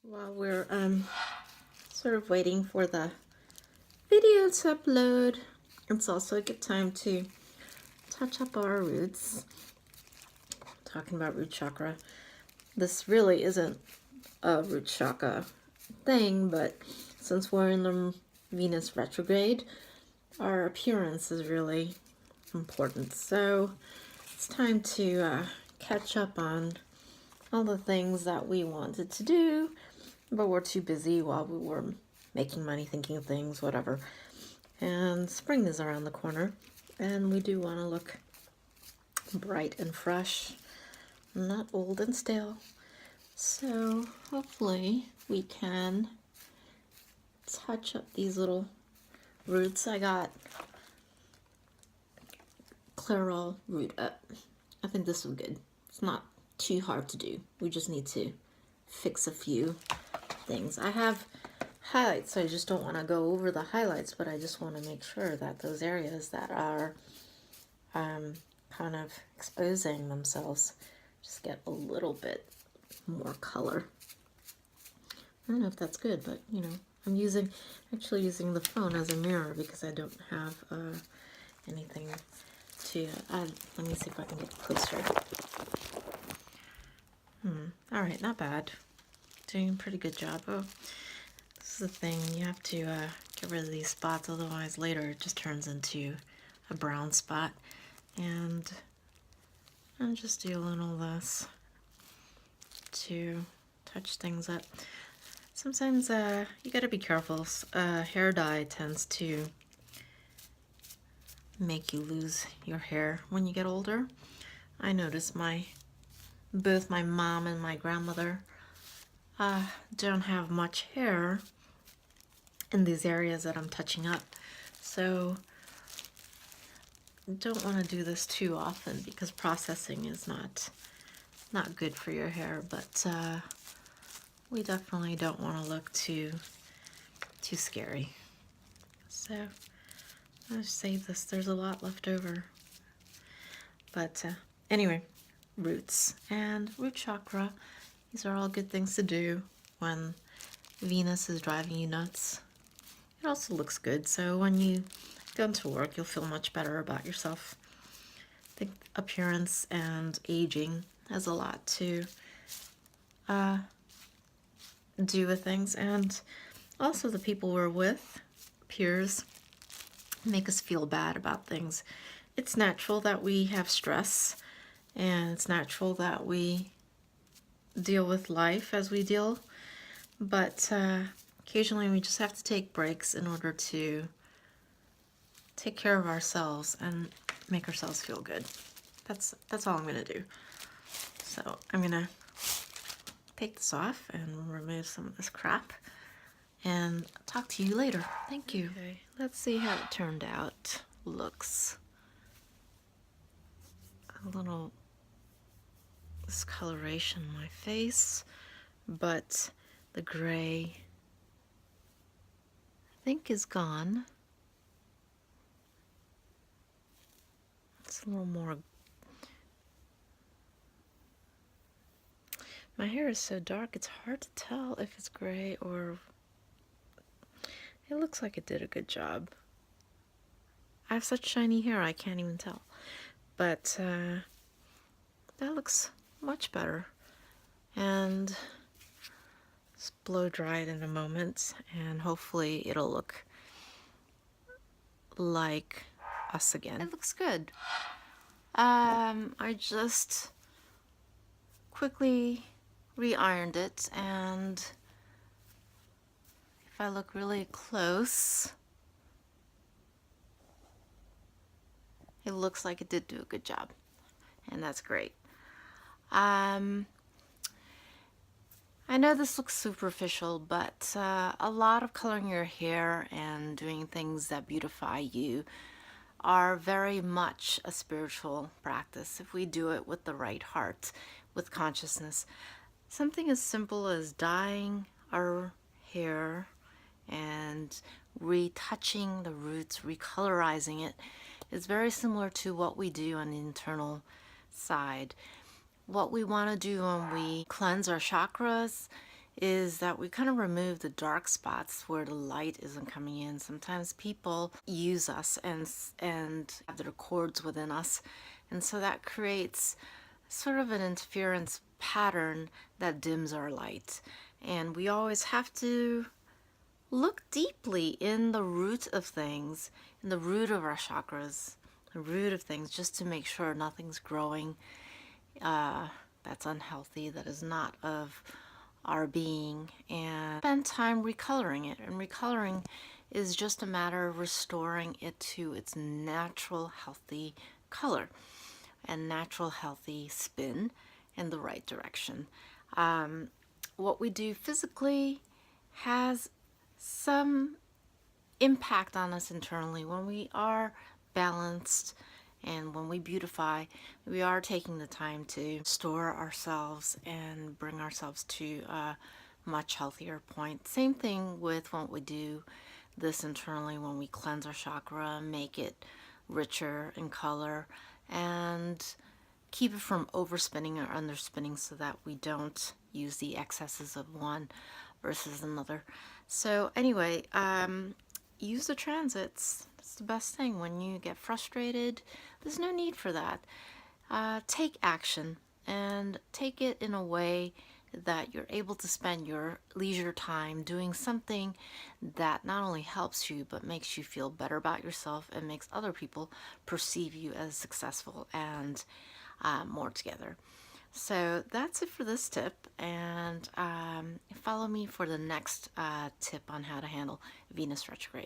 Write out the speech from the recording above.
While we're sort of waiting for the video to upload, it's also a good time to touch up our roots. Talking about root chakra, this really isn't a root chakra thing, but since we're in the Venus retrograde, our appearance is really important. So it's time to catch up on all the things that we wanted to do, but we're too busy while we were making money, thinking of things, whatever. And spring is around the corner, and we do want to look bright and fresh, not old and stale. So hopefully we can touch up these little roots. I got Clairol root up. I think this is good. It's not too hard to do. We just need to fix a few things. I have highlights, so I just don't want to go over the highlights, but I just want to make sure that those areas that are kind of exposing themselves just get a little bit more color. I don't know if that's good, but you know, I'm actually using the phone as a mirror because I don't have anything to add. Let me see if I can get closer. All right, not bad. Doing a pretty good job. Oh, this is the thing. You have to get rid of these spots, otherwise later it just turns into a brown spot. And I'm just doing all this to touch things up. Sometimes you gotta be careful. Hair dye tends to make you lose your hair when you get older. I notice both my mom and my grandmother don't have much hair in these areas that I'm touching up. So don't want to do this too often because processing is not good for your hair, but we definitely don't want to look too scary. So I'll save this. There's a lot left over. But anyway, roots and root chakra. These are all good things to do when Venus is driving you nuts. It also looks good, so when you go into work, you'll feel much better about yourself. I think appearance and aging has a lot to do with things, and also the people we're with, peers, make us feel bad about things. It's natural that we have stress, and it's natural that we deal with life as we deal, but occasionally we just have to take breaks in order to take care of ourselves and make ourselves feel good. That's all I'm gonna do. So I'm gonna take this off and remove some of this crap and talk to you later. Thank you. Okay, let's see how it turned out. Looks a little discoloration on my face, but the gray I think is gone. It's a little more. My hair is so dark it's hard to tell if it's gray or it looks like it did a good job. I have such shiny hair I can't even tell, but that looks much better. And just blow dry it in a moment and hopefully it'll look like us again. It looks good. I just quickly re-ironed it, and if I look really close, it looks like it did do a good job, and that's great. I know this looks superficial, but a lot of coloring your hair and doing things that beautify you are very much a spiritual practice if we do it with the right heart, with consciousness. Something as simple as dyeing our hair and retouching the roots, recolorizing it, is very similar to what we do on the internal side. What we want to do when we cleanse our chakras is that we kind of remove the dark spots where the light isn't coming in. Sometimes people use us and have their cords within us, and so that creates sort of an interference pattern that dims our light. And we always have to look deeply in the root of things, in the root of our chakras, the root of things, just to make sure nothing's growing that's unhealthy, that is not of our being, and spend time recoloring it. And recoloring is just a matter of restoring it to its natural, healthy color and natural, healthy spin in the right direction. What we do physically has some impact on us internally. When we are balanced and when we beautify, we are taking the time to store ourselves and bring ourselves to a much healthier point. Same thing with what we do this internally when we cleanse our chakra, make it richer in color, and keep it from overspinning or underspinning so that we don't use the excesses of one versus another. So anyway, use the transits. It's the best thing. When you get frustrated, there's no need for that. Take action and take it in a way that you're able to spend your leisure time doing something that not only helps you but makes you feel better about yourself and makes other people perceive you as successful and more together. So that's it for this tip, and follow me for the next tip on how to handle Venus retrograde.